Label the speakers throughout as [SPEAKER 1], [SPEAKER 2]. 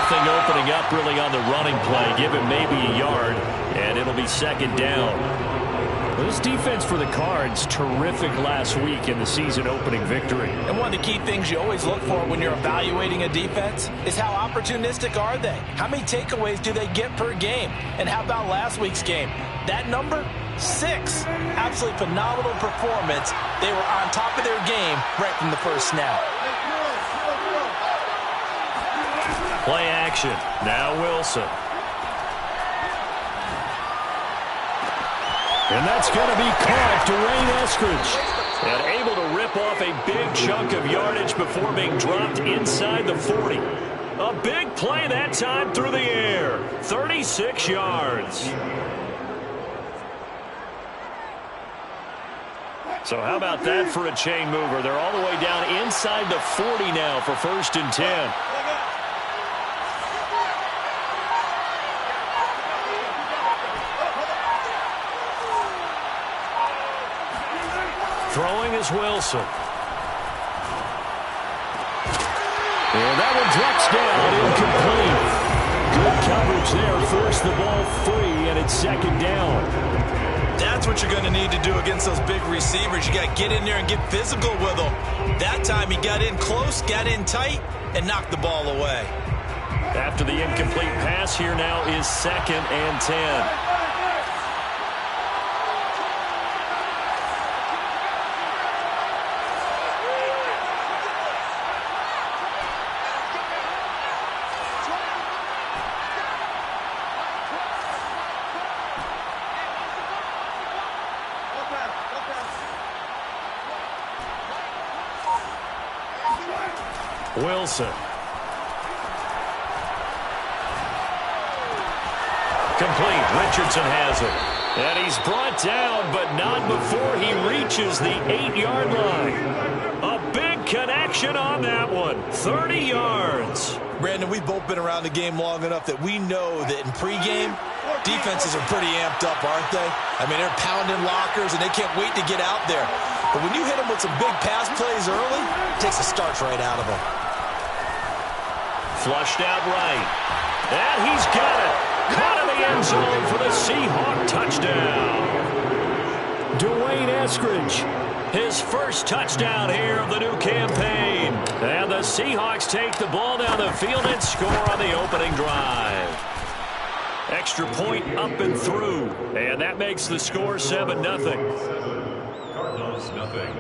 [SPEAKER 1] Nothing opening up really on the running play. Give him maybe a yard, and it'll be second down. This defense for the Cards, terrific last week in the season-opening victory.
[SPEAKER 2] And one of the key things you always look for when you're evaluating a defense is how opportunistic are they? How many takeaways do they get per game? And how about last week's game? That number? 6. Absolutely phenomenal performance. They were on top of their game right from the first snap.
[SPEAKER 1] Play action. Now Wilson. And that's going to be caught. Dwayne Eskridge. And able to rip off a big chunk of yardage before being dropped inside the 40. A big play that time through the air. 36 yards. So how about that for a chain mover? They're all the way down inside the 40 now for 1st and 10. Throwing is Wilson. And that one drops down, incomplete. Good coverage there, forced the ball free, and it's second down.
[SPEAKER 2] That's what you're going to need to do against those big receivers. You got to get in there and get physical with them. That time he got in close, got in tight, and knocked the ball away.
[SPEAKER 1] After the incomplete pass, here now is 2nd and 10. Wilson. Complete. Richardson has it. And he's brought down, but not before he reaches the 8-yard line. A big connection on that one. 30 yards.
[SPEAKER 2] Brandon, we've both been around the game long enough that we know that in pregame, defenses are pretty amped up, aren't they? I mean, they're pounding lockers, and they can't wait to get out there. But when you hit them with some big pass plays early, it takes the starch right out of them.
[SPEAKER 1] Flushed out right. And he's got it. Caught in the end zone for the Seahawk touchdown. Dwayne Eskridge, his first touchdown here of the new campaign. And the Seahawks take the ball down the field and score on the opening drive. Extra point up and through. And that makes the score 7-0. Cardinals, nothing.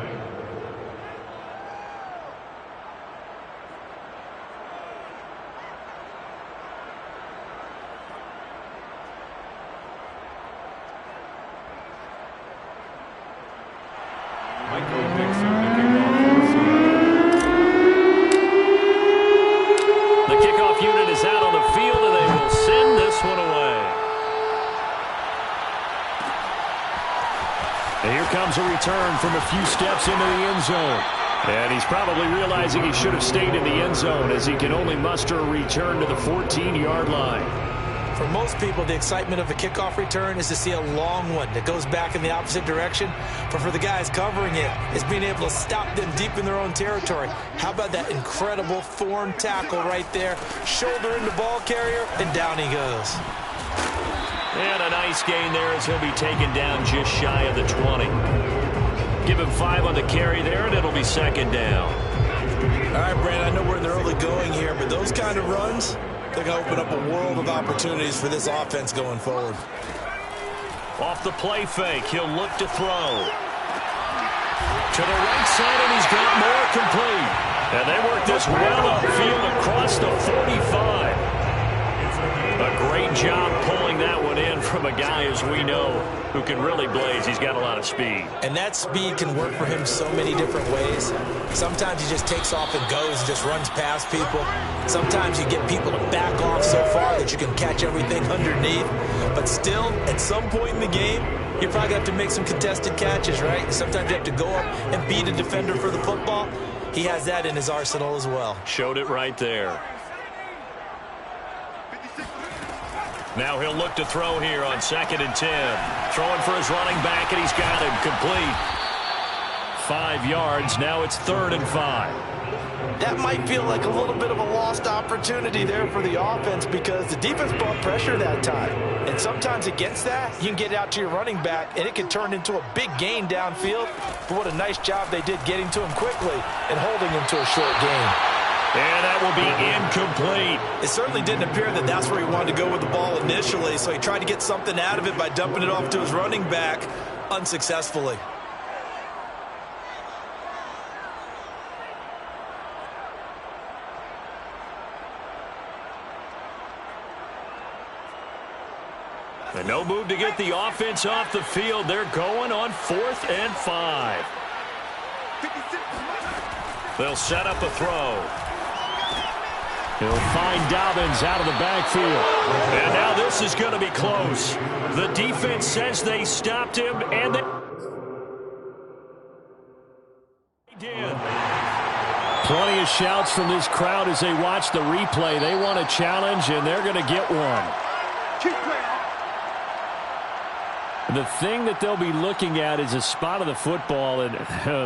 [SPEAKER 1] The kickoff unit is out on the field, and they will send this one away. And here comes a return from a few steps into the end zone. And he's probably realizing he should have stayed in the end zone as he can only muster a return to the 14-yard line.
[SPEAKER 2] For most people, the excitement of a kickoff return is to see a long one that goes back in the opposite direction. But for the guys covering it, it's being able to stop them deep in their own territory. How about that incredible form tackle right there? Shoulder into ball carrier, and down he goes.
[SPEAKER 1] And a nice gain there as he'll be taken down just shy of the 20. Give him 5 on the carry there, and it'll be second down.
[SPEAKER 2] All right, Brandon, I know we're in the early going here, but those kind of runs, they're going to open up a world of opportunities for this offense going forward.
[SPEAKER 1] Off the play fake, he'll look to throw. To the right side, and he's got more complete. And they work this well upfield across the 45. A great job pulling that one in from a guy, as we know, who can really blaze. He's got a lot of speed.
[SPEAKER 2] And that speed can work for him so many different ways. Sometimes he just takes off and goes and just runs past people. Sometimes you get people to back off so far that you can catch everything underneath. But still, at some point in the game, you probably have to make some contested catches, right? Sometimes you have to go up and beat a defender for the football. He has that in his arsenal as well.
[SPEAKER 1] Showed it right there. Now he'll look to throw here on 2nd and 10. Throwing for his running back, and he's got him complete. 5 yards. Now it's 3rd and 5.
[SPEAKER 2] That might feel like a little bit of a lost opportunity there for the offense because the defense brought pressure that time. And sometimes against that, you can get out to your running back, and it can turn into a big gain downfield. But what a nice job they did getting to him quickly and holding him to a short gain.
[SPEAKER 1] And that will be incomplete.
[SPEAKER 2] It certainly didn't appear that that's where he wanted to go with the ball initially, so he tried to get something out of it by dumping it off to his running back unsuccessfully.
[SPEAKER 1] And no move to get the offense off the field. They're going on 4th and 5. They'll set up a throw. He'll find Dobbins out of the backfield. And now this is going to be close. The defense says they stopped him, and they did. Plenty of shouts from this crowd as they watch the replay. They want a challenge, and they're going to get one. The thing that they'll be looking at is a spot of the football, and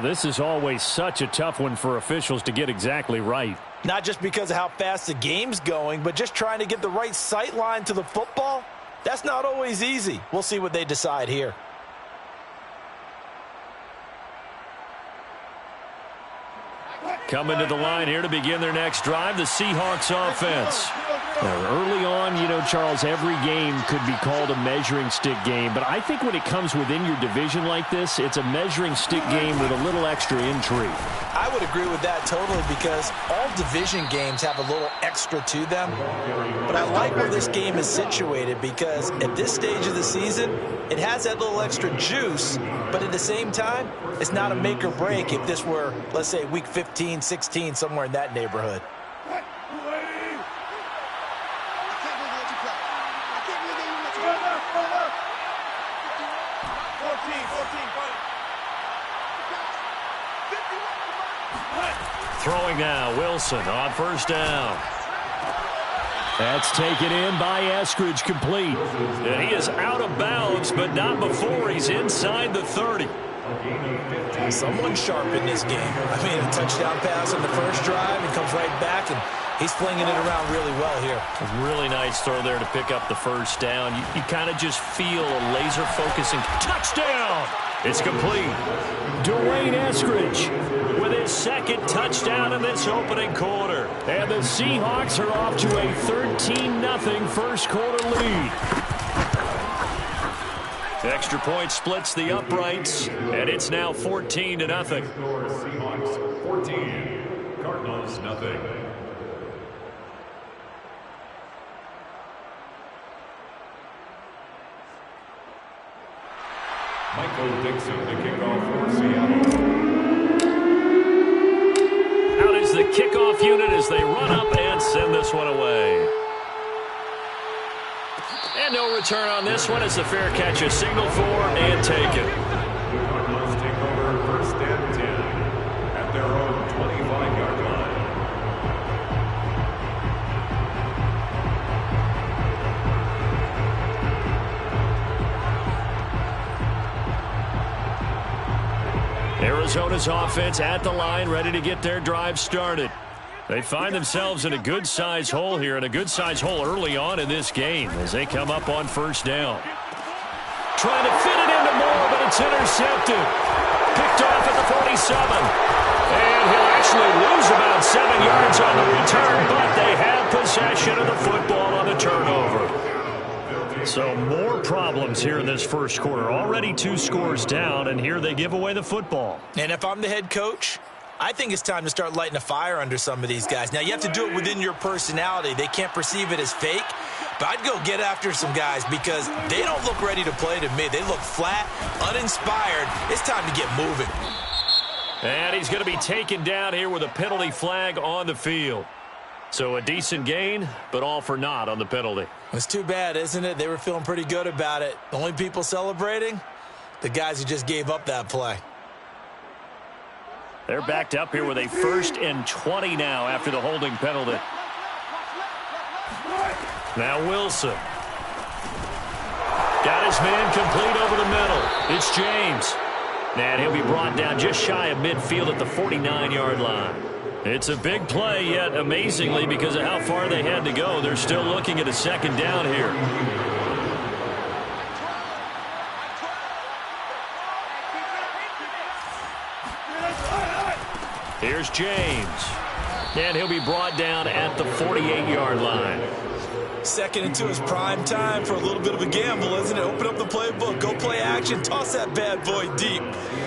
[SPEAKER 1] this is always such a tough one for officials to get exactly right.
[SPEAKER 2] Not just because of how fast the game's going, but just trying to get the right sight line to the football. That's not always easy. We'll see what they decide here.
[SPEAKER 1] Coming to the line here to begin their next drive, the Seahawks offense. Now, early on, you know, Charles, every game could be called a measuring stick game. But I think when it comes within your division like this, it's a measuring stick game with a little extra intrigue.
[SPEAKER 2] I would agree with that totally because all division games have a little extra to them. But I like where this game is situated because at this stage of the season, it has that little extra juice. But at the same time, it's not a make or break if this were, let's say, week 15, 16, somewhere in that neighborhood.
[SPEAKER 1] Throwing now, Wilson on 1st down. That's taken in by Eskridge, complete. And he is out of bounds, but not before he's inside the 30.
[SPEAKER 2] Someone sharp in this game. I mean, a touchdown pass on the first drive and comes right back, and he's flinging it around really well here.
[SPEAKER 1] A really nice throw there to pick up the 1st down. You kind of just feel a laser-focusing touchdown. It's complete. Dwayne Eskridge with his 2nd touchdown in this opening quarter. And the Seahawks are off to a 13-0 first quarter lead. Extra point splits the uprights, and it's now 14-0.
[SPEAKER 3] Seahawks 14, Cardinals 0. Michael Dixon, the kickoff for Seattle.
[SPEAKER 1] Out is the kickoff unit as they run up and send this one away. And no return on this one as the fair catch is signaled for and taken.
[SPEAKER 3] The Cardinals take over 1st and 10 at their own 25-yard line.
[SPEAKER 1] Arizona's offense at the line, ready to get their drive started. They find themselves in a good-sized hole here, and a good-sized hole early on in this game as they come up on 1st down. Trying to fit it into Moore, but it's intercepted. Picked off at the 47. And he'll actually lose about 7 yards on the return, but they have possession of the football on the turnover. So more problems here in this first quarter. Already 2 scores down, and here they give away the football.
[SPEAKER 2] And if I'm the head coach, I think it's time to start lighting a fire under some of these guys. Now, you have to do it within your personality. They can't perceive it as fake. But I'd go get after some guys because they don't look ready to play to me. They look flat, uninspired. It's time to get moving.
[SPEAKER 1] And he's going to be taken down here with a penalty flag on the field. So a decent gain, but all for naught on the penalty.
[SPEAKER 2] It's too bad, isn't it? They were feeling pretty good about it. The only people celebrating, the guys who just gave up that play.
[SPEAKER 1] They're backed up here with a 1st and 20 now after the holding penalty. Now Wilson. Got his man complete over the middle. It's James. And he'll be brought down just shy of midfield at the 49-yard line. It's a big play, yet amazingly, because of how far they had to go, they're still looking at a second down here. Here's James. And he'll be brought down at the 48-yard line.
[SPEAKER 2] Second into his prime time for a little bit of a gamble, isn't it? Open up the playbook, go play action, toss that bad boy deep.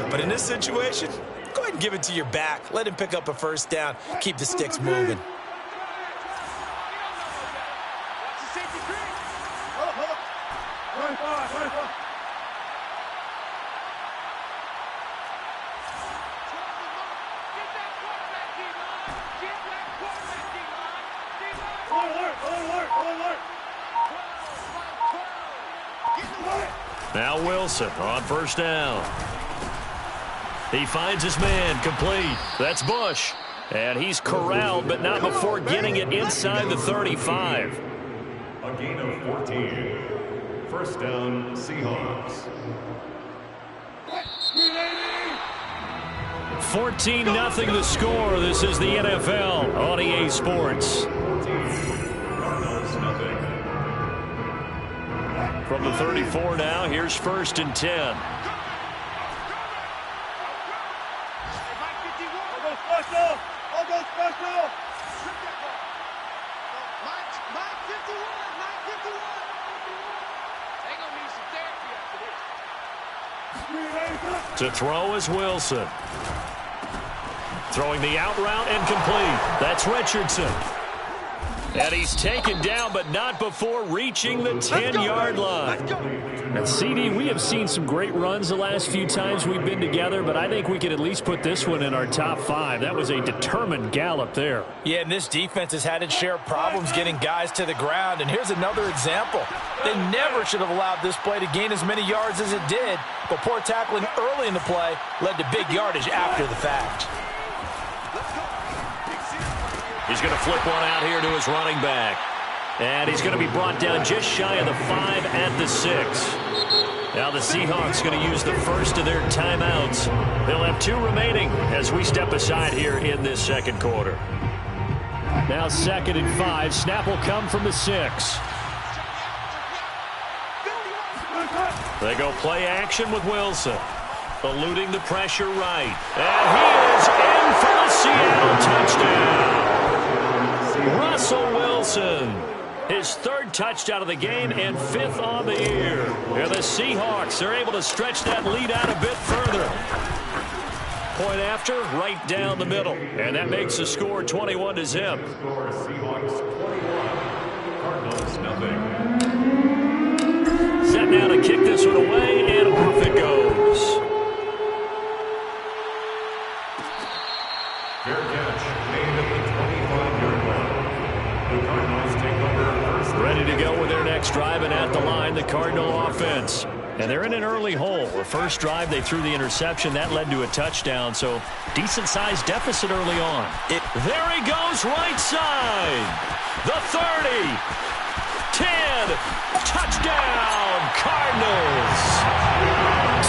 [SPEAKER 2] But in this situation, go ahead and give it to your back. Let him pick up a first down. Keep the sticks moving.
[SPEAKER 1] Now Wilson on first down. He finds his man, complete. That's Bush. And he's corralled, but not before getting it inside the 35.
[SPEAKER 3] A gain of 14. First down, Seahawks.
[SPEAKER 1] 14-0 the score. This is the NFL on EA Sports.
[SPEAKER 3] Cardinals, nothing.
[SPEAKER 1] From the 34 now, here's first and 10. To throw is Wilson. Throwing the out route and complete. That's Richardson. And he's taken down, but not before reaching the 10-yard line.
[SPEAKER 4] And CD, we have seen some great runs the last few times we've been together, but I think we could at least put this one in our top 5. That was a determined gallop there.
[SPEAKER 2] Yeah, and this defense has had its share of problems getting guys to the ground. And here's another example. They never should have allowed this play to gain as many yards as it did, but poor tackling early in the play led to big yardage after the fact.
[SPEAKER 1] He's going to flip one out here to his running back. And he's going to be brought down just shy of the 5 at the 6. Now the Seahawks going to use the first of their timeouts. They'll have 2 remaining as we step aside here in this second quarter.
[SPEAKER 4] Now 2nd and 5. Snap will come from the 6.
[SPEAKER 1] They go play action with Wilson. Eluding the pressure right. And he is in for the Seattle touchdown. Russell Wilson, his 3rd touchdown of the game and 5th on the year. And the Seahawks are able to stretch that lead out a bit further. Point after, right down the middle. And that makes the score 21-0.
[SPEAKER 3] Score Seahawks 21. Cardinals, nothing.
[SPEAKER 1] Set now to kick this one away, and off it goes.
[SPEAKER 3] Fair catch made at the 25-yard line. The Cardinals take over first.
[SPEAKER 1] Ready to go with their next drive, and at the line, the Cardinal offense. And they're in an early hole. The first drive, they threw the interception. That led to a touchdown, so decent-sized deficit early on. There he goes, right side. The 30. 10. Touchdown, Cardinals.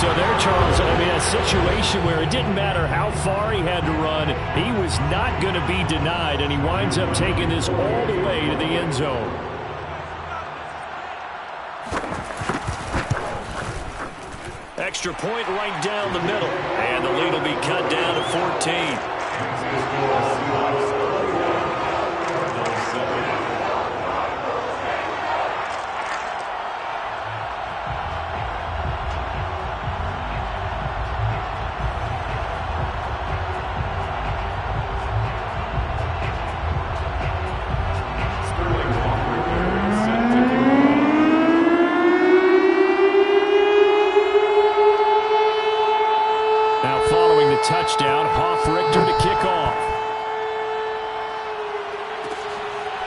[SPEAKER 4] So there, Charles, I mean, a situation where it didn't matter how far he had to run, he was not going to be denied, and he winds up taking this all the way to the end zone.
[SPEAKER 1] Extra point right down the middle, and the lead will be cut down to 14.
[SPEAKER 4] Touchdown, Hoff-Richter to kick off.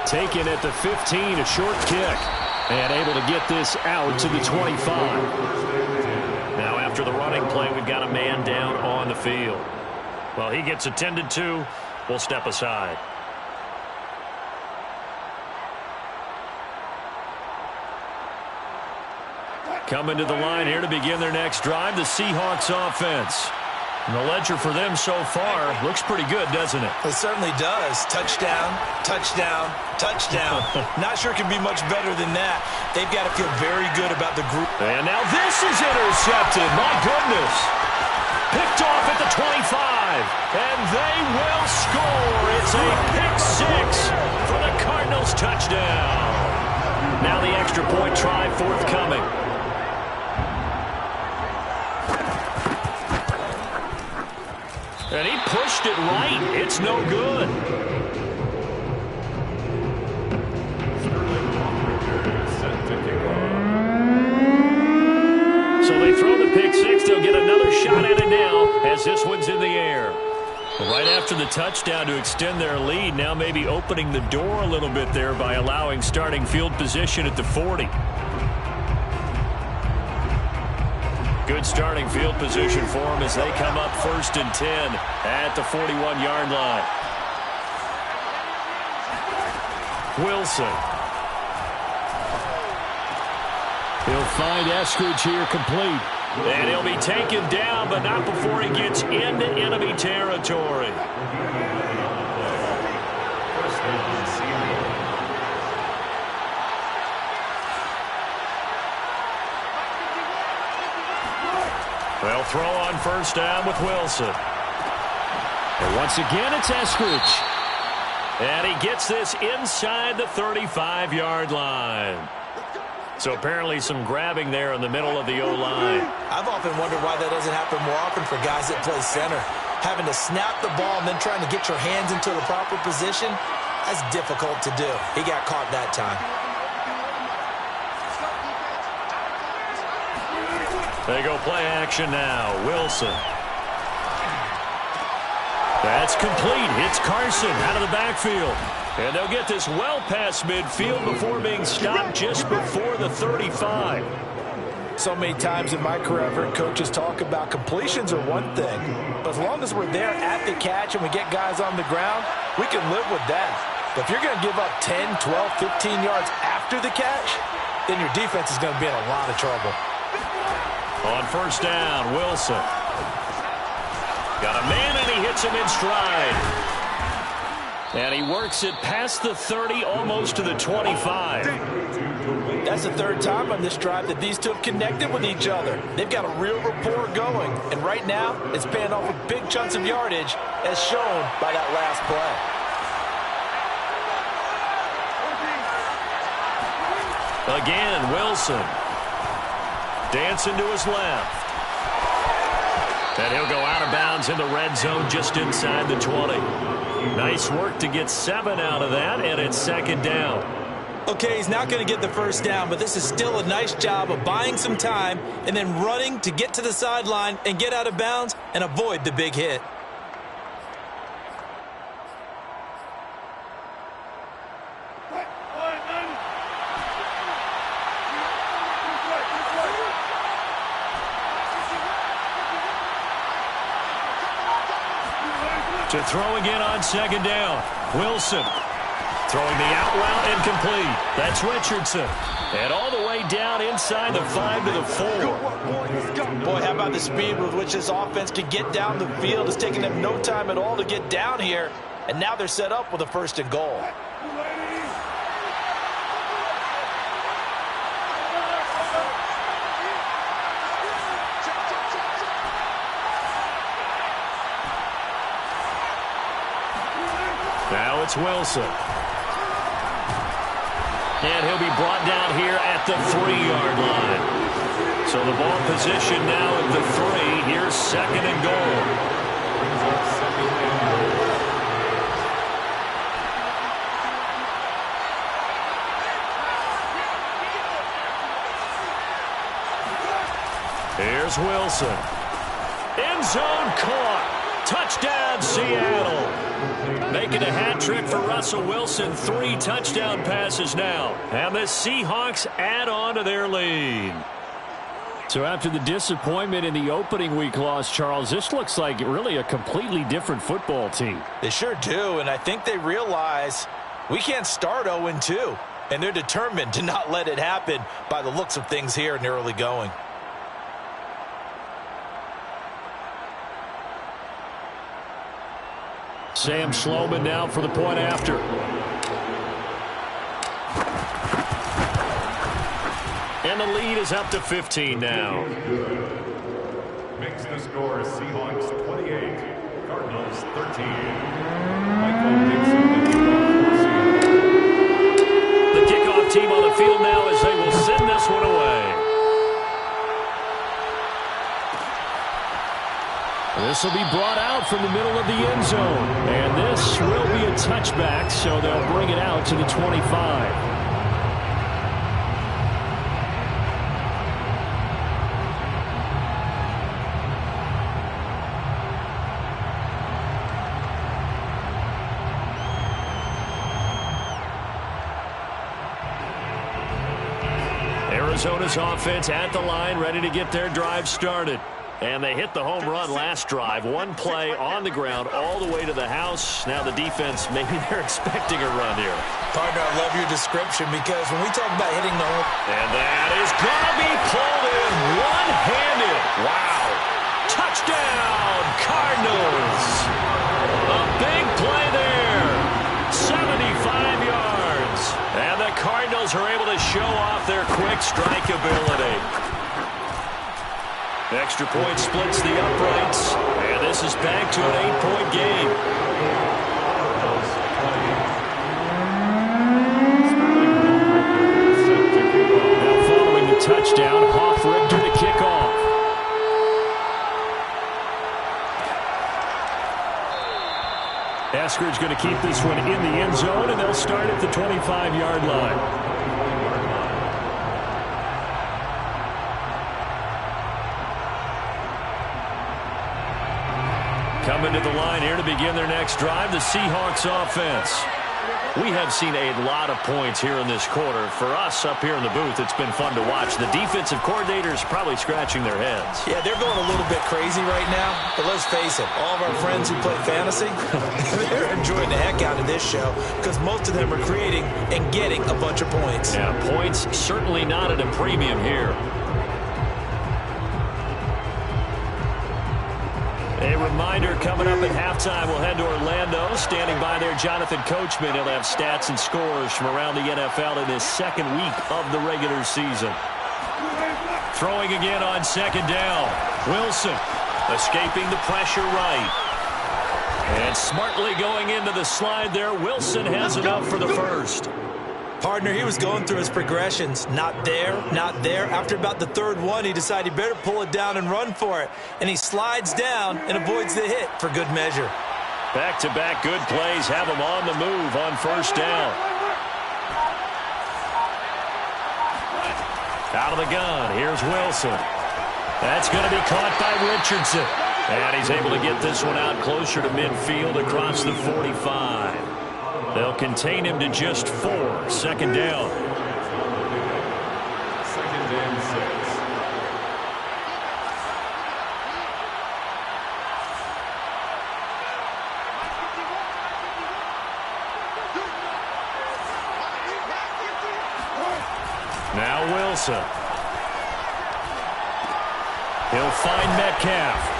[SPEAKER 4] Taken at the 15, a short kick. And able to get this out to the 25.
[SPEAKER 1] Now after the running play, we've got a man down on the field. Well, he gets attended to. We'll step aside.
[SPEAKER 4] Coming to the line here to begin their next drive, the Seahawks offense. And the ledger for them so far looks pretty good, doesn't it?
[SPEAKER 2] It certainly does. Touchdown, touchdown, touchdown. Not sure it can be much better than that. They've got to feel very good about the group.
[SPEAKER 4] And now this is intercepted. My goodness. Picked off at the 25. And they will score. It's a pick six for the Cardinals touchdown. Now the extra point try forthcoming. And he pushed it right. It's no good. So they throw the pick six. They'll get another shot at it now as this one's in the air. Right after the touchdown to extend their lead, now maybe opening the door a little bit there by allowing starting field position at the 40. Good starting field position for them as they come up 1st and 10 at the 41-yard line. Wilson. He'll find Eskridge here complete. And he'll be taken down, but not before he gets into enemy territory. They'll throw on 1st down with Wilson. And once again, it's Eskridge. And he gets this inside the 35-yard line. So apparently some grabbing there in the middle of the O-line.
[SPEAKER 2] I've often wondered why that doesn't happen more often for guys that play center. Having to snap the ball and then trying to get your hands into the proper position, that's difficult to do. He got caught that time.
[SPEAKER 4] They go play action now. Wilson. That's complete. It's Carson out of the backfield. And they'll get this well past midfield before being stopped just before the 35.
[SPEAKER 2] So many times in my career, I've heard coaches talk about completions are one thing. But as long as we're there at the catch and we get guys on the ground, we can live with that. But if you're going to give up 10, 12, 15 yards after the catch, then your defense is going to be in a lot of trouble.
[SPEAKER 4] On 1st down, Wilson. Got a man, and he hits him in stride. And he works it past the 30, almost to the 25.
[SPEAKER 2] That's the 3rd time on this drive that these two have connected with each other. They've got a real rapport going. And right now, it's paying off with big chunks of yardage, as shown by that last play.
[SPEAKER 4] Again, Wilson. Dancing to his left. And he'll go out of bounds in the red zone just inside the 20. Nice work to get 7 out of that, and it's 2nd down.
[SPEAKER 2] Okay, he's not going to get the 1st down, but this is still a nice job of buying some time and then running to get to the sideline and get out of bounds and avoid the big hit.
[SPEAKER 4] To throw again on 2nd down. Wilson throwing the out route incomplete. That's Richardson. And all the way down inside the 5 to the 4.
[SPEAKER 2] Boy, how about the speed with which this offense can get down the field? It's taking them no time at all to get down here. And now they're set up with a 1st and goal.
[SPEAKER 4] Now it's Wilson. And he'll be brought down here at the 3-yard line. So the ball position now at the 3. Here's 2nd and goal. Here's Wilson. End zone caught. Touchdown, Seattle. Making a hat trick for Russell Wilson. 3 touchdown passes now. And the Seahawks add on to their lead. So after the disappointment in the opening week loss, Charles, this looks like really a completely different football team.
[SPEAKER 2] They sure do, and I think they realize we can't start 0-2. And they're determined to not let it happen by the looks of things here in the early going.
[SPEAKER 4] Sam Sloman now for the point after. And the lead is up to 15 now.
[SPEAKER 3] Makes the score Seahawks 28, Cardinals 13. Michael Dixon,
[SPEAKER 4] the kickoff team on the field now as they will send this one away. This will be brought out from the middle of the end zone. And this will be a touchback, so they'll bring it out to the 25. Arizona's offense at the line, ready to get their drive started. And they hit the home run last drive. One play on the ground all the way to the house. Now the defense, maybe they're expecting a run here.
[SPEAKER 2] Partner, I love your description because when we talk about hitting the home...
[SPEAKER 4] And that is going to be pulled in one-handed. Wow. Touchdown, Cardinals. A big play there. 75 yards. And the Cardinals are able to show off their quick strike ability. Extra point splits the uprights, and this is back to an 8-point game. Now following the touchdown, Hoff-Richter to kick off. Eskridge going to keep this one in the end zone, and they'll start at the 25-yard line. Coming to the line here to begin their next drive, the Seahawks offense. We have seen a lot of points here in this quarter. For us up here in the booth, it's been fun to watch. The defensive coordinators probably scratching their heads.
[SPEAKER 2] Yeah, they're going a little bit crazy right now. But let's face it, all of our friends who play fantasy, they're enjoying the heck out of this show because most of them are creating and getting a bunch of points.
[SPEAKER 4] Yeah, points certainly not at a premium here. A reminder, coming up at halftime, we'll head to Orlando. Standing by there, Jonathan Coachman. He'll have stats and scores from around the NFL in his second week of the regular season. Throwing again on second down. Wilson escaping the pressure right. And smartly going into the slide there. Wilson has enough for the first.
[SPEAKER 2] Partner, he was going through his progressions. Not there, not there. After about the third one, he decided he better pull it down and run for it. And he slides down and avoids the hit for good measure.
[SPEAKER 4] Back-to-back good plays have him on the move on first down. Out of the gun, here's Wilson. That's going to be caught by Richardson. And he's able to get this one out closer to midfield across the 45. They'll contain him to just 4. Second down.
[SPEAKER 3] Second and 6.
[SPEAKER 4] Now Wilson. He'll find Metcalf.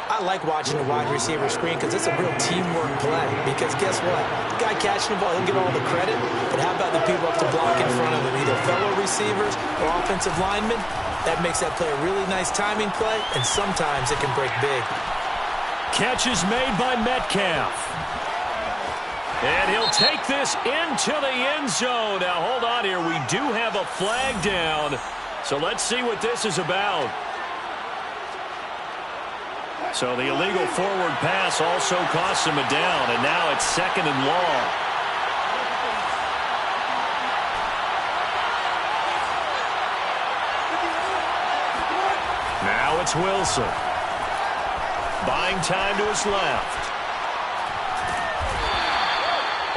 [SPEAKER 2] I like watching the wide receiver screen because it's a real teamwork play. Because guess what? The guy catching the ball, he'll get all the credit. But how about the people up to block in front of him? Either fellow receivers or offensive linemen. That makes that play a really nice timing play, and sometimes it can break big.
[SPEAKER 4] Catch is made by Metcalf. And he'll take this into the end zone. Now, hold on here. We do have a flag down. So let's see what this is about. So the illegal forward pass also costs him a down, and now it's second and long. Now it's Wilson. Buying time to his left.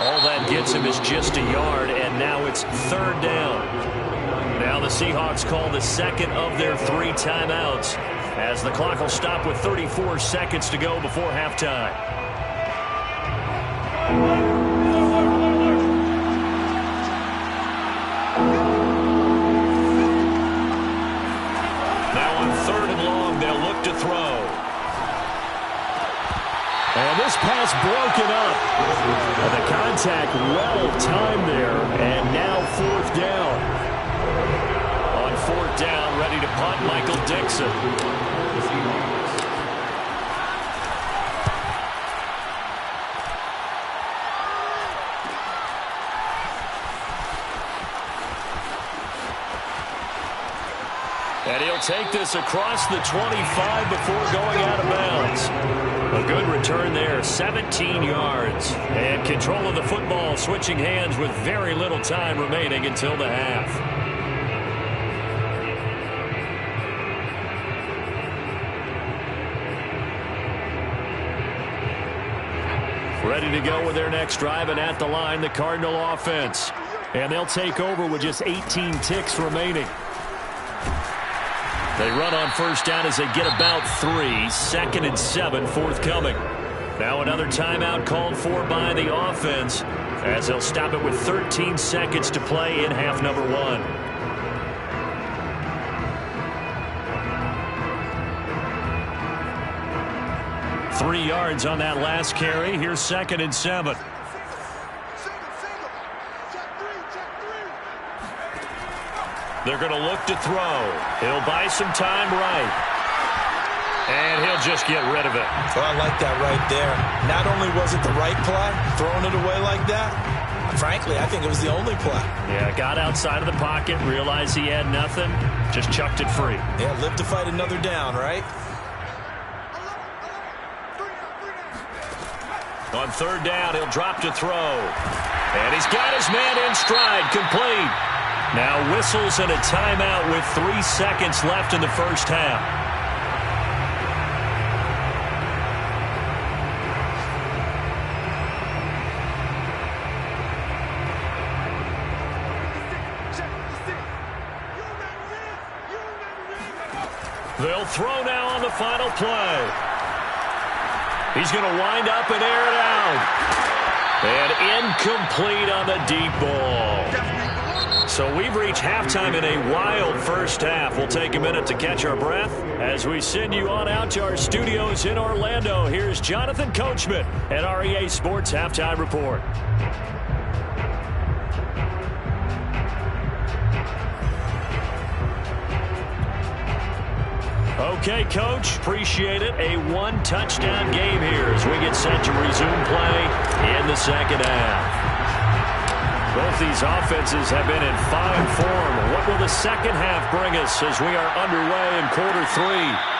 [SPEAKER 4] All that gets him is just a yard, and now it's third down. Now the Seahawks call the second of their 3 timeouts, as the clock will stop with 34 seconds to go before halftime. long. They'll look to throw.
[SPEAKER 1] And this pass broken up. And the contact well timed there. And now 4th down.
[SPEAKER 4] On 4th down, ready to punt, Michael Dixon. And he'll take this across the 25 before going out of bounds. A good return there, 17 yards. And control of the football, switching hands with very little time remaining until the half. Ready to go with their next drive, and at the line, the Cardinal offense. And they'll take over with just 18 ticks remaining. They run on 1st down as they get about 3. 2nd and 7 forthcoming. Now another timeout called for by the offense as they'll stop it with 13 seconds to play in half number 1. Three yards on that last carry. Here's 2nd and 7. They're going to look to throw. He'll buy some time right. And he'll just get rid of it.
[SPEAKER 2] Oh, I like that right there. Not only was it the right play, throwing it away like that, frankly, I think it was the only play.
[SPEAKER 4] Yeah, got outside of the pocket, realized he had nothing, just chucked it free.
[SPEAKER 2] Yeah, live to fight another down, right?
[SPEAKER 4] On 3rd down, he'll drop to throw. And he's got his man in stride, complete. Now whistles and a timeout with 3 seconds left in the 1st half. They'll throw now on the final play. He's going to wind up and air it out. And incomplete on the deep ball. So we've reached halftime in a wild 1st half. We'll take a minute to catch our breath as we send you on out to our studios in Orlando. Here's Jonathan Coachman at REA Sports Halftime Report. Okay, Coach, appreciate it. A 1-touchdown game here as we get set to resume play in the 2nd half. Both these offenses have been in fine form. What will the 2nd half bring us as we are underway in quarter 3?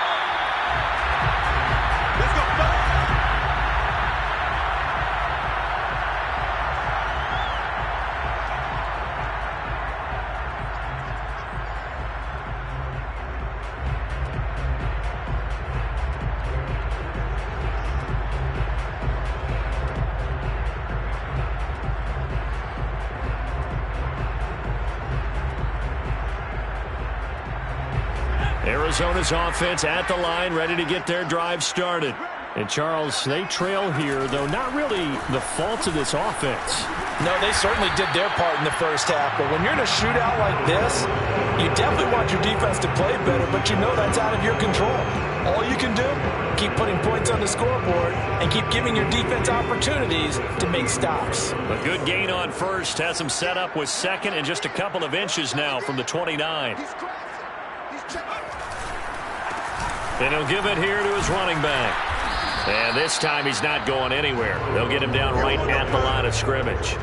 [SPEAKER 4] Arizona's offense at the line, ready to get their drive started. And, Charles, they trail here, though not really the fault of this offense.
[SPEAKER 2] No, they certainly did their part in the 1st half. But when you're in a shootout like this, you definitely want your defense to play better, but you know that's out of your control. All you can do, keep putting points on the scoreboard and keep giving your defense opportunities to make stops.
[SPEAKER 4] A good gain on 1st has him set up with 2nd and just a couple of inches now from the 29. And he'll give it here to his running back. And this time he's not going anywhere. They'll get him down right at the line of scrimmage.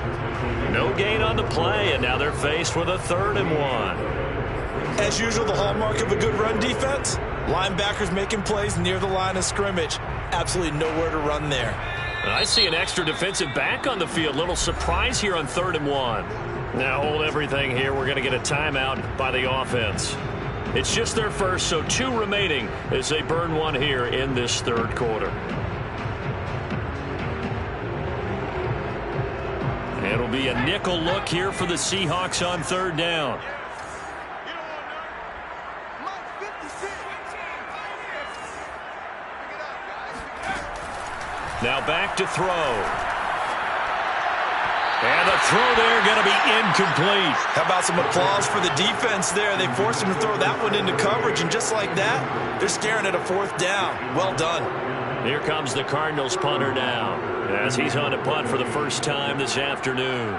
[SPEAKER 4] No gain on the play, and now they're faced with a 3rd and 1.
[SPEAKER 2] As usual, the hallmark of a good run defense, linebackers making plays near the line of scrimmage. Absolutely nowhere to run there.
[SPEAKER 4] And I see an extra defensive back on the field. Little surprise here on 3rd and 1. Now hold everything here. We're going to get a timeout by the offense. It's just their first, so 2 remaining as they burn 1 here in this 3rd quarter. It'll be a nickel look here for the Seahawks on 3rd down. Now back to throw.
[SPEAKER 1] And the throw there going to be incomplete.
[SPEAKER 2] How about some applause for the defense there? They forced him to throw that one into coverage, and just like that, they're staring at a 4th down. Well done.
[SPEAKER 1] Here comes the Cardinals punter now, as he's on to punt for the first time this afternoon.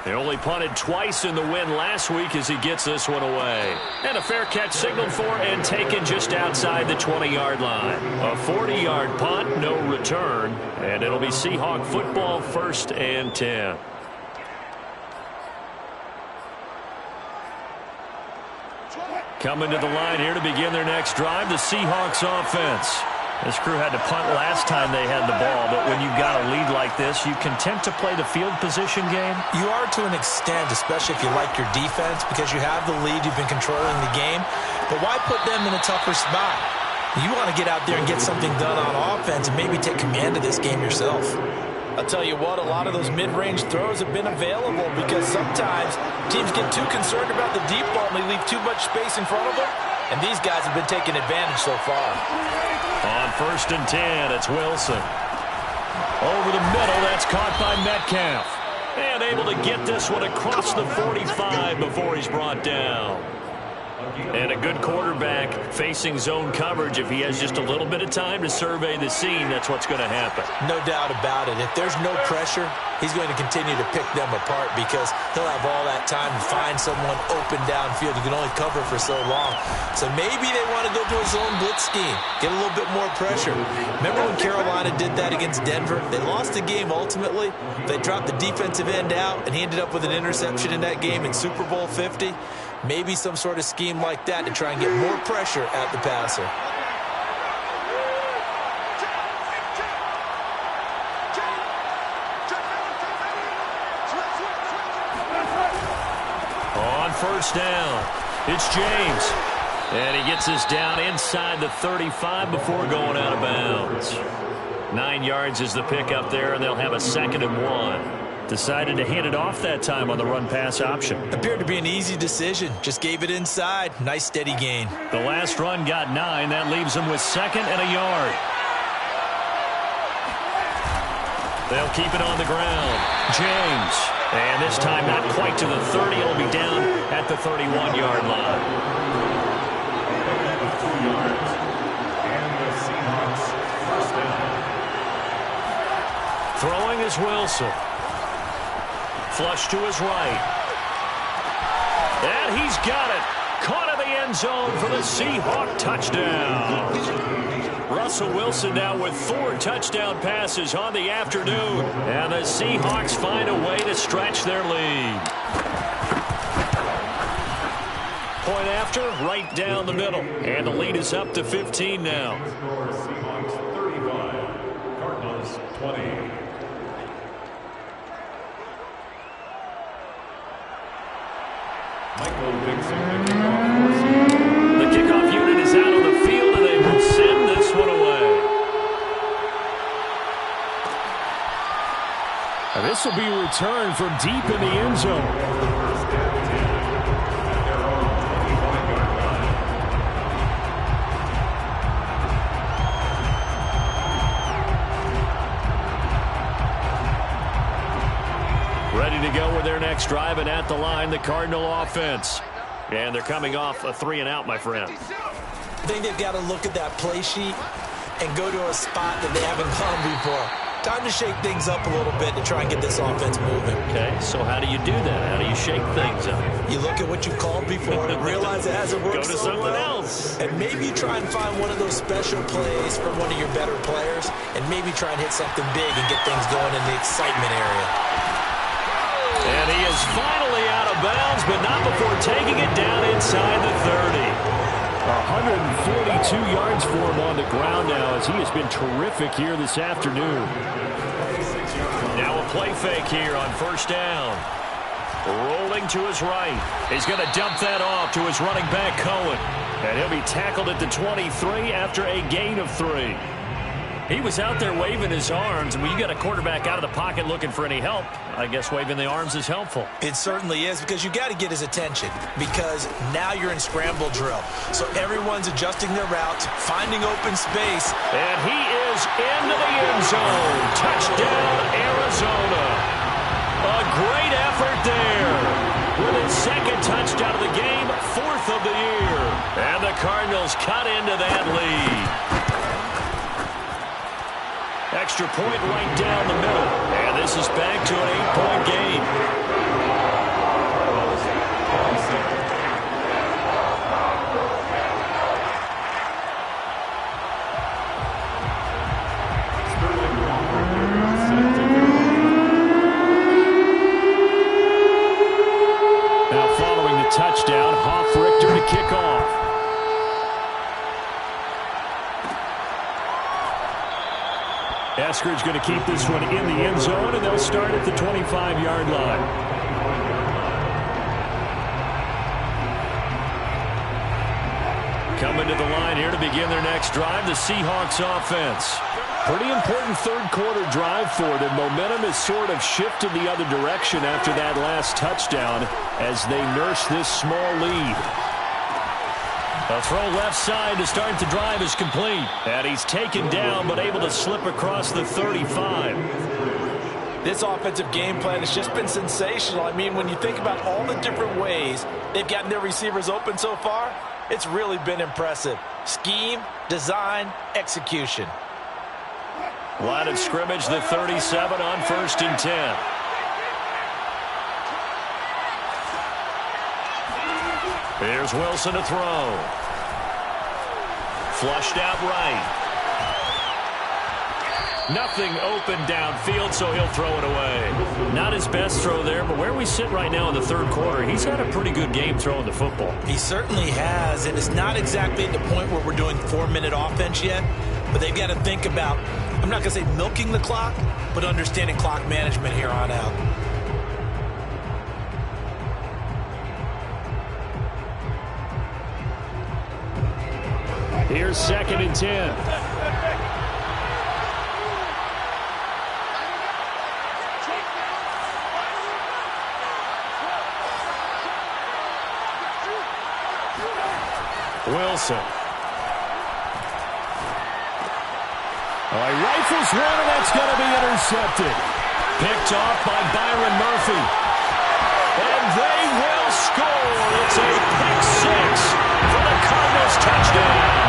[SPEAKER 1] They only punted twice in the win last week as he gets this one away. And a fair catch signaled for and taken just outside the 20-yard line. A 40-yard punt, no return. And it'll be Seahawk football, 1st and 10. Coming to the line here to begin their next drive, the Seahawks offense. This crew had to punt last time they had the ball, but when you've got a lead like this, you content to play the field position game?
[SPEAKER 2] You are to an extent, especially if you like your defense, because you have the lead, you've been controlling the game. But why put them in a tougher spot? You want to get out there and get something done on offense and maybe take command of this game yourself. I'll tell you what, a lot of those mid-range throws have been available because sometimes teams get too concerned about the deep ball and they leave too much space in front of them. And these guys have been taking advantage so far.
[SPEAKER 1] On 1st and 10, it's Wilson. Over the middle, that's caught by Metcalf. And able to get this one across the 45 before he's brought down. And a good quarterback facing zone coverage. If he has just a little bit of time to survey the scene, that's what's going to happen.
[SPEAKER 2] No doubt about it. If there's no pressure, he's going to continue to pick them apart because he'll have all that time to find someone open downfield. You can only cover for so long. So maybe they want to go to a zone blitz scheme, get a little bit more pressure. Remember when Carolina did that against Denver? They lost the game ultimately. They dropped the defensive end out, and he ended up with an interception in that game in Super Bowl 50. Maybe some sort of scheme like that to try and get more pressure at the passer.
[SPEAKER 1] On 1st down, it's James. And he gets this down inside the 35 before going out of bounds. 9 yards is the pickup there, and they'll have a 2nd and 1. Decided to hand it off that time on the run-pass option.
[SPEAKER 2] Appeared to be an easy decision. Just gave it inside. Nice steady gain.
[SPEAKER 1] The last run got 9. That leaves them with 2nd and a yard. They'll keep it on the ground. James. And this time not quite to the 30. It'll be down at the 31-yard line.
[SPEAKER 3] And the Seahawks first down.
[SPEAKER 1] Throwing is Wilson. Flush to his right. And he's got it. Caught in the end zone for the Seahawk touchdown. Russell Wilson now with 4 touchdown passes on the afternoon. And the Seahawks find a way to stretch their lead. Point after, right down the middle. And the lead is up to 15 now.
[SPEAKER 3] Seahawks 35, Cardinals 20.
[SPEAKER 1] The kickoff unit is out on the field, and they will send this one away.
[SPEAKER 4] And this will be returned from deep in the end zone.
[SPEAKER 1] Ready to go with their next drive, and at the line, the Cardinal offense. And they're coming off a 3-and-out, my friend.
[SPEAKER 2] I think they've got to look at that play sheet and go to a spot that they haven't gone before. Time to shake things up a little bit to try and get this offense moving.
[SPEAKER 1] Okay, so how do you do that? How do you shake things up?
[SPEAKER 2] You look at what you called before and realize it hasn't worked
[SPEAKER 1] Go to
[SPEAKER 2] so
[SPEAKER 1] something
[SPEAKER 2] well.
[SPEAKER 1] else.
[SPEAKER 2] And maybe you try and find one of those special plays from one of your better players and maybe try and hit something big and get things going in the excitement area.
[SPEAKER 1] And he is finally out of bounds, but not before taking it down inside the 30.
[SPEAKER 4] 142 yards for him on the ground now as he has been terrific here this afternoon.
[SPEAKER 1] Now a play fake here on 1st down. Rolling to his right. He's going to dump that off to his running back, Cohen. And he'll be tackled at the 23 after a gain of 3.
[SPEAKER 4] He was out there waving his arms, and when you got a quarterback out of the pocket looking for any help, I guess waving the arms is helpful.
[SPEAKER 2] It certainly is, because you got to get his attention, because now you're in scramble drill. So everyone's adjusting their routes, finding open space.
[SPEAKER 4] And he is into the end zone. Touchdown, Arizona. A great effort there. With his second touchdown of the game, 4th of the year. And the Cardinals cut into that lead. Extra point right down the middle. And this is back to an 8-point game. Now following the touchdown, Richter to kick off. Eskridge going to keep this one in the end zone, and they'll start at the 25-yard line. Coming to the line here to begin their next drive, the Seahawks offense. Pretty important third-quarter drive for them. Momentum has sort of shifted the other direction after that last touchdown as they nurse this small lead. A throw left side to start the drive is complete. And he's taken down but able to slip across the 35.
[SPEAKER 2] This offensive game plan has just been sensational. I mean, when you think about all the different ways they've gotten their receivers open so far, it's really been impressive. Scheme, design, execution.
[SPEAKER 4] Line of scrimmage, the 37 on 1st and 10. Here's Wilson to throw. Flushed out right. Nothing open downfield, so he'll throw it away. Not his best throw there, but where we sit right now in the third quarter, he's had a pretty good game throwing the football.
[SPEAKER 2] He certainly has, and it's not exactly at the point where we're doing 4-minute offense yet, but they've got to think about, I'm not going to say milking the clock, but understanding clock management here on out.
[SPEAKER 4] Here's 2nd and 10. Wilson. Rifles one, and that's going to be intercepted. Picked off by Byron Murphy. And they will score. It's a pick six for the Cardinals touchdown.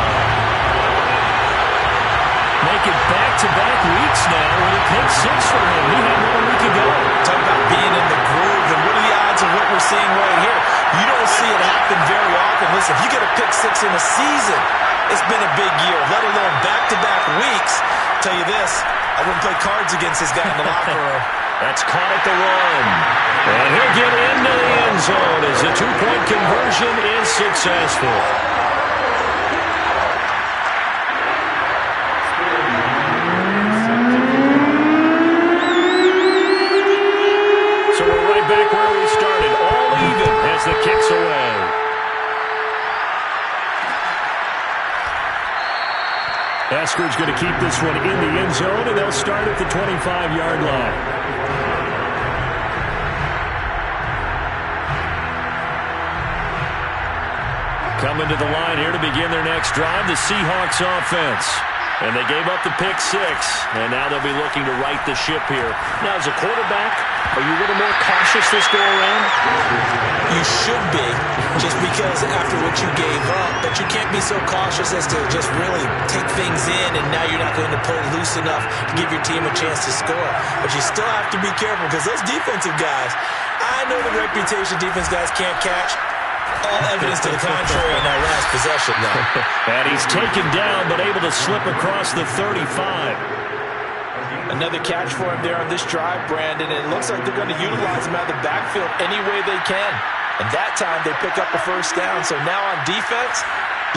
[SPEAKER 4] Make it back-to-back weeks now with a pick six for him. He had 1 week ago.
[SPEAKER 2] Talk about being in the groove, and what are the odds of what we're seeing right here? You don't see it happen very often. Listen, if you get a pick six in a season, it's been a big year, let alone back-to-back weeks. Tell you this, I wouldn't play cards against this guy in the locker room.
[SPEAKER 4] That's caught at the one. And he'll get into the end zone as the two-point conversion is successful. So we're right back where we started, all even as the kick's away. Eskridge going to keep this one in the end zone, and they'll start at the 25-yard line. Coming to the line here to begin their next drive, the Seahawks offense. And they gave up the pick six, and now they'll be looking to right the ship here. Now, as a quarterback, are you a little more cautious this go-around?
[SPEAKER 2] You should be, just because after what you gave up, but you can't be so cautious as to just really take things in, and now you're not going to play loose enough to give your team a chance to score. But you still have to be careful, because those defensive guys, I know the reputation defense guys can't catch. All evidence to the contrary in that last possession, though.
[SPEAKER 4] And he's taken down, but able to slip across the 35.
[SPEAKER 2] Another catch for him there on this drive, Brandon. And it looks like they're going to utilize him out of the backfield any way they can. And that time they pick up a first down. So now on defense,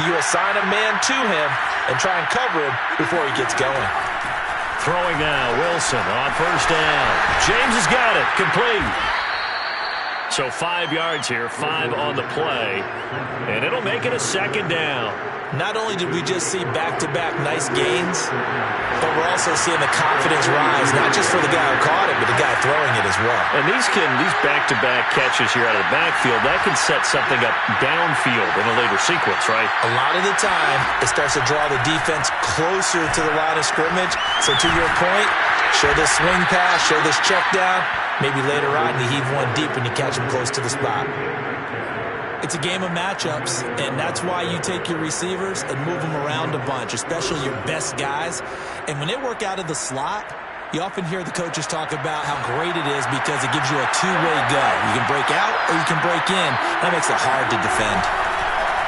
[SPEAKER 2] you assign a man to him and try and cover him before he gets going.
[SPEAKER 4] Throwing now, Wilson on first down. James has got it, complete. So 5 yards here, 5 on the play. And it'll make it a second down.
[SPEAKER 2] Not only did we just see back-to-back nice gains, but we're also seeing the confidence rise, not just for the guy who caught it, but the guy throwing it as well.
[SPEAKER 4] And these back-to-back catches here out of the backfield, that can set something up downfield in a later sequence, right?
[SPEAKER 2] A lot of the time, it starts to draw the defense closer to the line of scrimmage. So to your point, show this swing pass, show this check down. Maybe later on, you heave one deep when you catch him close to the spot. It's a game of matchups, and that's why you take your receivers and move them around a bunch, especially your best guys. And when they work out of the slot, you often hear the coaches talk about how great it is because it gives you a two-way go. You can break out or you can break in. That makes it hard to defend.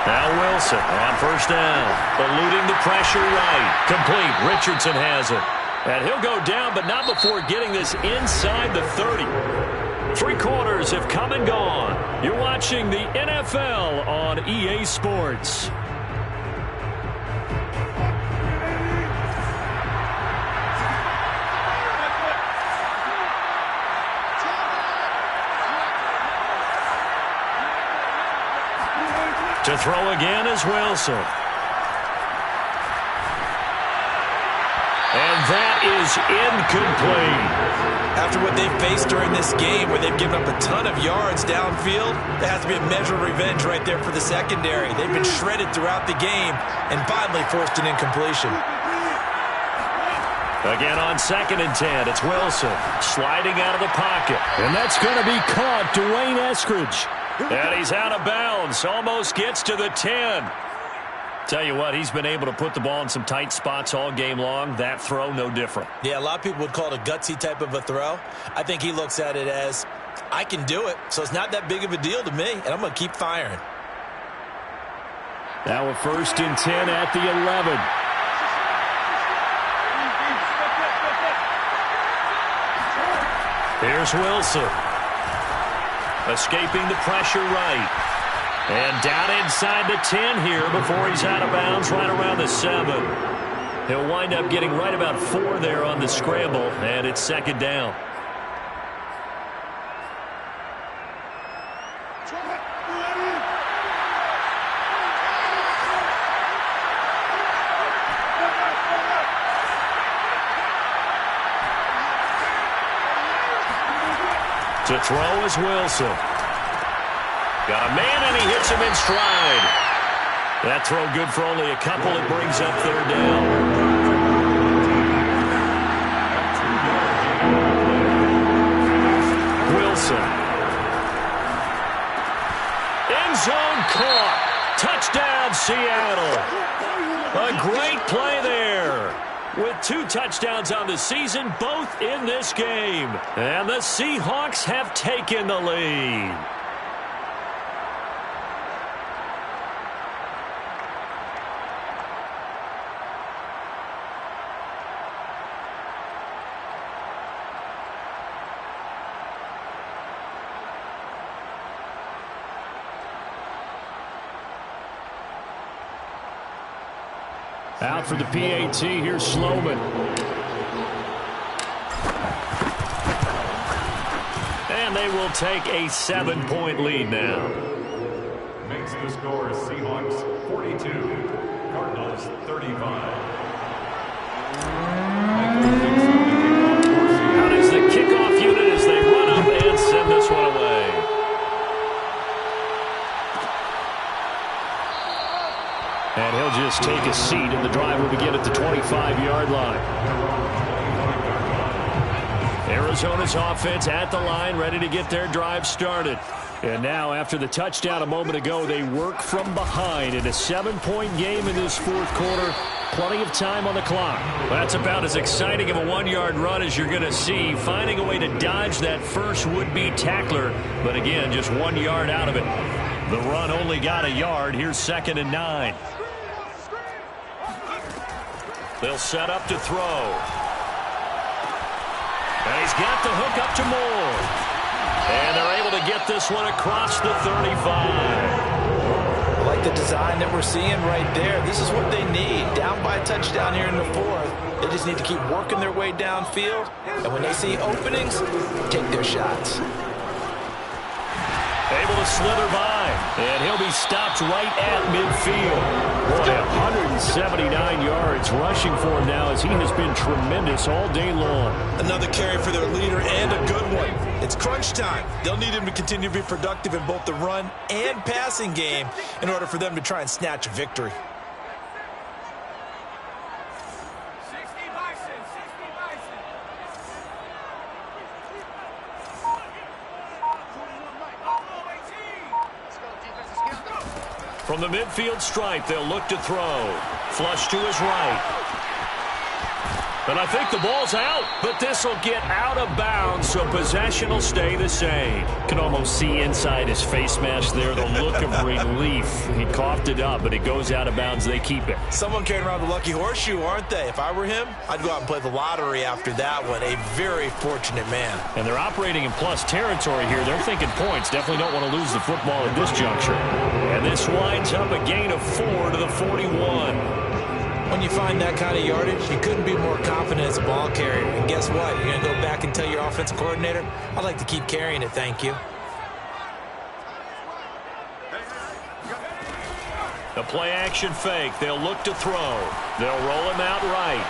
[SPEAKER 4] Now Wilson on first down, eluding the pressure right. Complete. Richardson has it. And he'll go down, but not before getting this inside the 30. 3 quarters have come and gone. You're watching the NFL on EA Sports. To throw again is Wilson. And that is incomplete.
[SPEAKER 2] After what they've faced during this game, where they've given up a ton of yards downfield, there has to be a measure of revenge right there for the secondary. They've been shredded throughout the game and finally forced an incompletion.
[SPEAKER 4] Again on 2nd and 10, it's Wilson sliding out of the pocket.
[SPEAKER 1] And that's going to be caught, Dwayne Eskridge.
[SPEAKER 4] And he's out of bounds, almost gets to the 10. Tell you what, he's been able to put the ball in some tight spots all game long. That throw, no different.
[SPEAKER 2] Yeah, a lot of people would call it a gutsy type of a throw. I think he looks at it as, I can do it, so it's not that big of a deal to me, and I'm going to keep firing.
[SPEAKER 1] Now a 1st and 10 at the 11.
[SPEAKER 4] Here's Wilson. Escaping the pressure right. And down inside the 10 here before he's out of bounds right around the 7. He'll wind up getting right about 4 there on the scramble, and it's 2nd down. To throw is Wilson. Got a man, and he hits him in stride. That throw good for only a couple. It brings up 3rd down. Wilson. End zone caught. Touchdown, Seattle. A great play there. With 2 touchdowns on the season, both in this game. And the Seahawks have taken the lead.
[SPEAKER 1] Out for the PAT, here's Sloman.
[SPEAKER 4] And they will take a 7-point lead now.
[SPEAKER 3] Makes the score Seahawks 42, Cardinals 35.
[SPEAKER 4] Out is the kickoff unit as they run up and send this one away.
[SPEAKER 1] And he'll just take a seat, and the drive will begin at the 25-yard line.
[SPEAKER 4] Arizona's offense at the line, ready to get their drive started.
[SPEAKER 1] And now, after the touchdown a moment ago, they work from behind in a 7-point game in this 4th quarter. Plenty of time on the clock.
[SPEAKER 4] That's about as exciting of a 1-yard run as you're going to see. Finding a way to dodge that first would-be tackler. But again, just 1 yard out of it. The run only got a yard. Here's 2nd and 9. They'll set up to throw. And he's got the hook up to Moore. And they're able to get this one across the 35.
[SPEAKER 2] I like the design that we're seeing right there. This is what they need. Down by a touchdown here in the 4th. They just need to keep working their way downfield. And when they see openings, take their shots.
[SPEAKER 4] Able to slither by, and he'll be stopped right at midfield. Boy, 179 yards rushing for him now as he has been tremendous all day long.
[SPEAKER 2] Another carry for their leader and a good one. It's crunch time. They'll need him to continue to be productive in both the run and passing game in order for them to try and snatch a victory.
[SPEAKER 4] From the midfield stripe, they'll look to throw. Flush to his right. And I think the ball's out, but this will get out of bounds, so possession will stay the same.
[SPEAKER 1] Can almost see inside his face mask there the look of relief. He coughed it up, but it goes out of bounds. They keep it.
[SPEAKER 2] Someone carrying around the lucky horseshoe, aren't they? If I were him, I'd go out and play the lottery after that one. A very fortunate man.
[SPEAKER 1] And they're operating in plus territory here. They're thinking points. Definitely don't want to lose the football at this juncture.
[SPEAKER 4] And this winds up a gain of 4 to the 41.
[SPEAKER 2] When you find that kind of yardage, you couldn't be more confident as a ball carrier. And guess what? You're going to go back and tell your offensive coordinator, I'd like to keep carrying it, thank you.
[SPEAKER 4] The play-action fake. They'll look to throw. They'll roll him out right.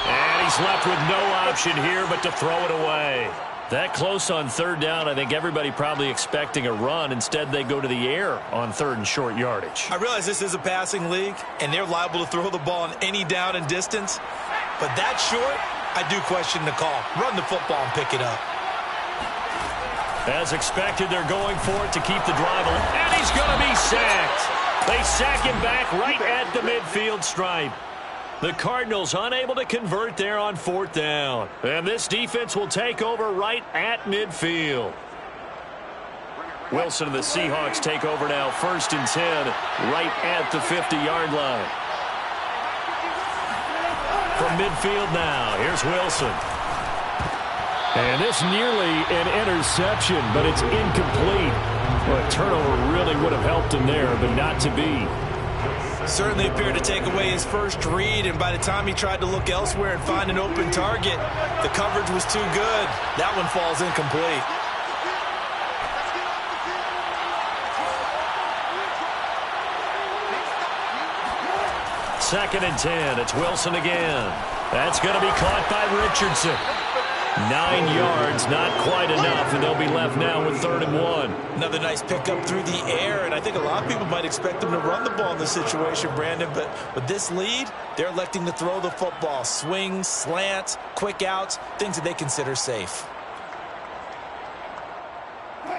[SPEAKER 4] And he's left with no option here but to throw it away.
[SPEAKER 1] That close on third down, I think everybody probably expecting a run. Instead, they go to the air on third and short yardage.
[SPEAKER 2] I realize this is a passing league, and they're liable to throw the ball on any down and distance. But that short, I do question the call. Run the football and pick it up.
[SPEAKER 4] As expected, they're going for it to keep the drive alive. And he's going to be sacked. They sack him back right at the midfield stripe. The Cardinals unable to convert there on fourth down. And this defense will take over right at midfield. Wilson and the Seahawks take over now, 1st and 10, right at the 50-yard line. From midfield now, here's Wilson.
[SPEAKER 1] And this nearly an interception, but it's incomplete. Well, a turnover really would have helped him there, but not to be.
[SPEAKER 2] Certainly appeared to take away his first read, and by the time he tried to look elsewhere and find an open target, the coverage was too good. That one falls incomplete.
[SPEAKER 4] Second and 10. It's Wilson again. That's going to be caught by Richardson. 9 yards, not quite enough, and they'll be left now with 3rd and 1.
[SPEAKER 2] Another nice pickup through the air, and I think a lot of people might expect them to run the ball in this situation, Brandon, but with this lead, they're electing to throw the football. Swings, slants, quick outs, things that they consider safe.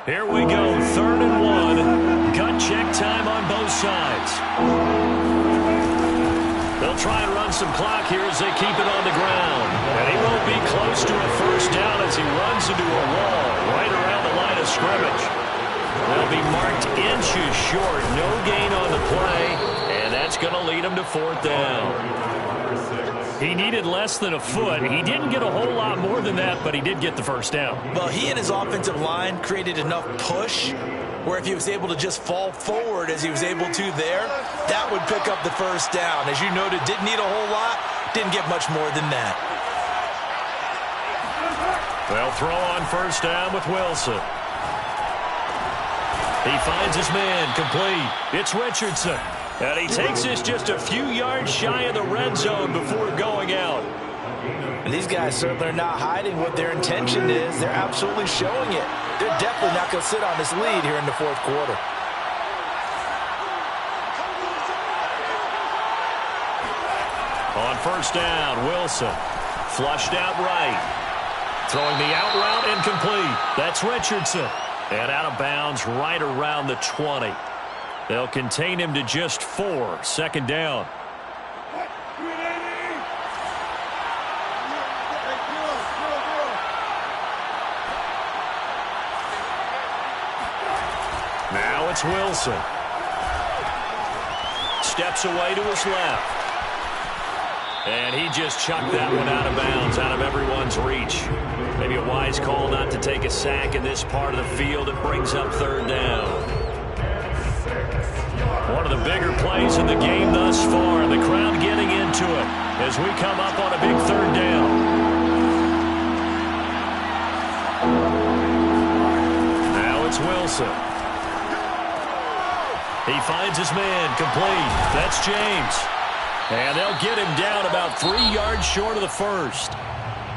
[SPEAKER 4] Here we go, 3rd and 1. Gut check time on both sides. They'll try and run some clock here as they keep it on the ground. And he won't be close to a first down as he runs into a wall right around the line of scrimmage. They'll be marked inches short. No gain on the play, and that's going to lead him to 4th down. He needed less than a foot. He didn't get a whole lot more than that, but he did get the first down.
[SPEAKER 2] Well, he and his offensive line created enough push where if he was able to just fall forward as he was able to there, that would pick up the first down. As you noted, didn't need a whole lot, didn't get much more than that.
[SPEAKER 4] They'll throw on first down with Wilson. He finds his man, complete. It's Richardson. And he takes this just a few yards shy of the red zone before going out.
[SPEAKER 2] And these guys certainly are not hiding what their intention is. They're absolutely showing it. They're definitely not going to sit on this lead here in the 4th quarter.
[SPEAKER 4] On first down, Wilson. Flushed out right. Throwing the out route incomplete. That's Richardson. And out of bounds right around the 20. They'll contain him to just 4. 2nd down. Now it's Wilson. Steps away to his left. And he just chucked that one out of bounds, out of everyone's reach. Maybe a wise call not to take a sack in this part of the field. It brings up 3rd down. One of the bigger plays in the game thus far. The crowd getting into it as we come up on a big 3rd down. Now it's Wilson. He finds his man, complete. That's James. And they'll get him down about 3 yards short of the first.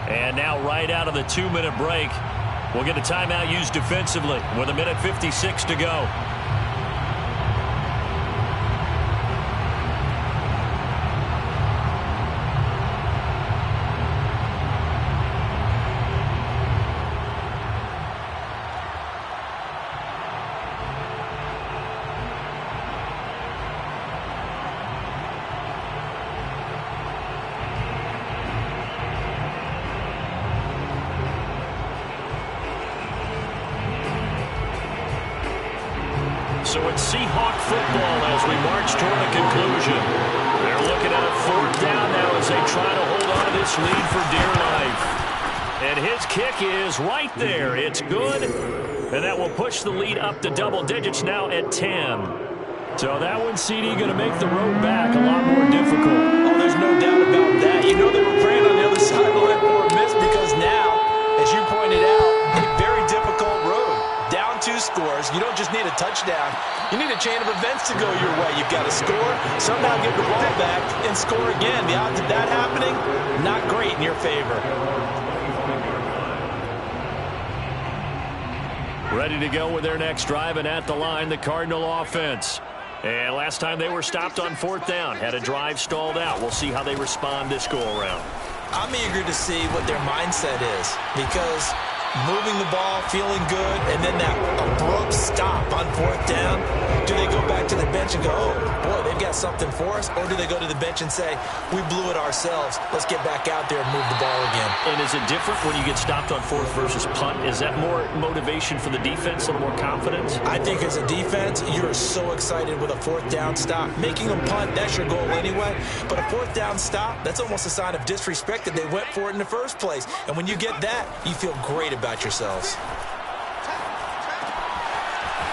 [SPEAKER 4] And now right out of the 2-minute break, we'll get a timeout used defensively with 1:56 to go. So it's Seahawk football as we march toward a conclusion. They're looking at a 4th down now as they try to hold on to this lead for dear life. And his kick is right there. It's good. And that will push the lead up to double digits now at 10. So that one, CD, going to make the road back a lot more difficult.
[SPEAKER 2] Oh, there's no doubt about that. You know they were praying on the other side of the line for a miss because now, as you pointed out, a very difficult road. Down 2 scores. You don't just need a touchdown. You need a chain of events to go your way. You've got to score, somehow get the ball back, and score again. The odds of that happening, not great in your favor.
[SPEAKER 4] Ready to go with their next drive, and at the line, the Cardinal offense. And last time they were stopped on 4th down, had a drive stalled out. We'll see how they respond this go-around.
[SPEAKER 2] I'm eager to see what their mindset is because moving the ball, feeling good, and then that abrupt stop on 4th down. Do they go back to the bench and go, oh, boy, they've got something for us? Or do they go to the bench and say, we blew it ourselves. Let's get back out there and move the ball again.
[SPEAKER 4] And is it different when you get stopped on 4th versus punt? Is that more motivation for the defense, a little more confidence?
[SPEAKER 2] I think as a defense, you're so excited with a 4th down stop. Making a punt, that's your goal anyway. But a 4th down stop, that's almost a sign of disrespect that they went for it in the first place. And when you get that, you feel great about yourselves.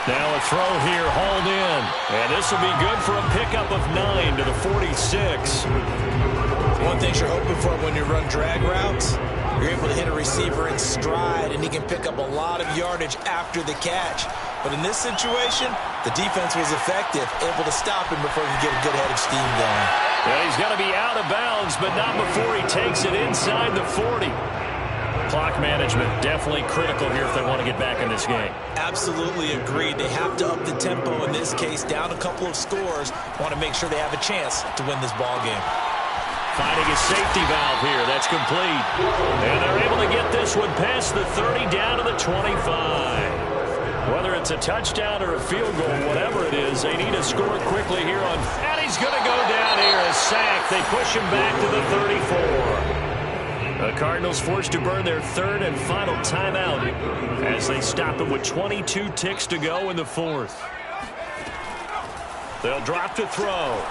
[SPEAKER 4] Now a throw here, hauled in. And this will be good for a pickup of 9 to the 46.
[SPEAKER 2] One thing you're hoping for when you run drag routes, you're able to hit a receiver in stride, and he can pick up a lot of yardage after the catch. But in this situation, the defense was effective, able to stop him before he could get a good head of steam going.
[SPEAKER 4] Yeah, he's going to be out of bounds, but not before he takes it inside the 40. Clock management definitely critical here if they want to get back in this game.
[SPEAKER 2] Absolutely agreed. They have to up the tempo in this case, down a couple of scores. Want to make sure they have a chance to win this ball game.
[SPEAKER 4] Finding a safety valve here. That's complete. And they're able to get this one past the 30 down to the 25. Whether it's a touchdown or a field goal, whatever it is, they need to score quickly here on. And he's going to go down here, a sack. They push him back to the 34. The Cardinals forced to burn their 3rd and final timeout as they stop it with 22 ticks to go in the 4th. They'll drop to throw.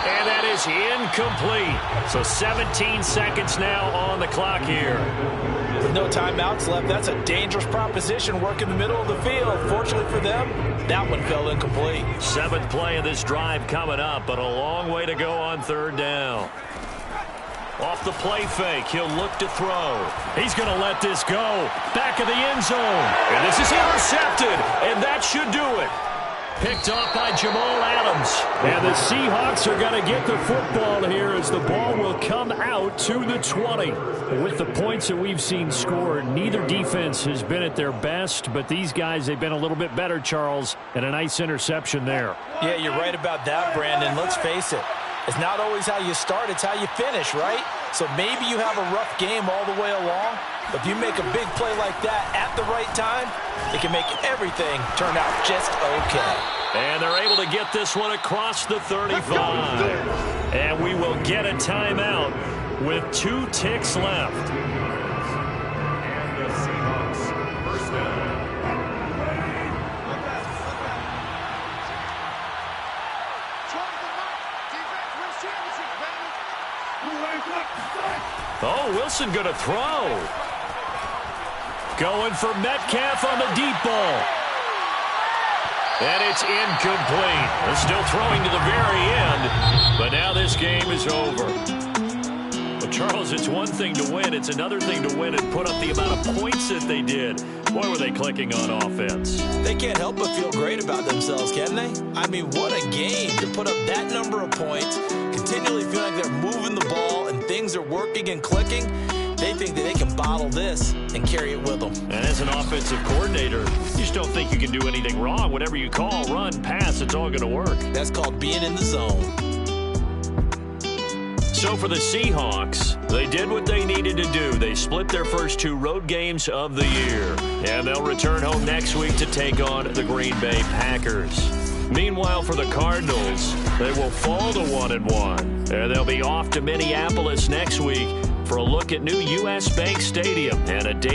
[SPEAKER 4] And that is incomplete. So 17 seconds now on the clock here.
[SPEAKER 2] With no timeouts left, that's a dangerous proposition. Work in the middle of the field. Fortunately for them, that one fell incomplete.
[SPEAKER 4] 7th play of this drive coming up, but a long way to go on 3rd down. Off the play fake, he'll look to throw. He's going to let this go. Back of the end zone. And this is intercepted, and that should do it. Picked off by Jamal Adams. And the Seahawks are going to get the football here as the ball will come out to the 20. With the points that we've seen scored, neither defense has been at their best, but these guys, they've been a little bit better, Charles, and a nice interception there.
[SPEAKER 2] Yeah, you're right about that, Brandon. Let's face it. It's not always how you start, it's how you finish, right? So maybe you have a rough game all the way along, but if you make a big play like that at the right time, it can make everything turn out just okay.
[SPEAKER 4] And they're able to get this one across the 35. And we will get a timeout with 2 ticks left.
[SPEAKER 3] And the Seahawks, first down.
[SPEAKER 4] Oh, Wilson going to throw. Going for Metcalf on the deep ball. And it's incomplete. They're still throwing to the very end, but now this game is over. Well, Charles, it's one thing to win. It's another thing to win and put up the amount of points that they did. Boy, were they clicking on offense.
[SPEAKER 2] They can't help but feel great about themselves, can they? I mean, what a game to put up that number of points, continually feel like they're moving the ball and things are working and clicking. They think that they can bottle this and carry it with them.
[SPEAKER 4] And as an offensive coordinator, you just don't think you can do anything wrong. Whatever you call, run, pass, it's all going to work.
[SPEAKER 2] That's called being in the zone.
[SPEAKER 4] So for the Seahawks, they did what they needed to do. They split their first 2 road games of the year. And they'll return home next week to take on the Green Bay Packers. Meanwhile, for the Cardinals, they will fall to 1-1. And they'll be off to Minneapolis next week for a look at new U.S. Bank Stadium and a day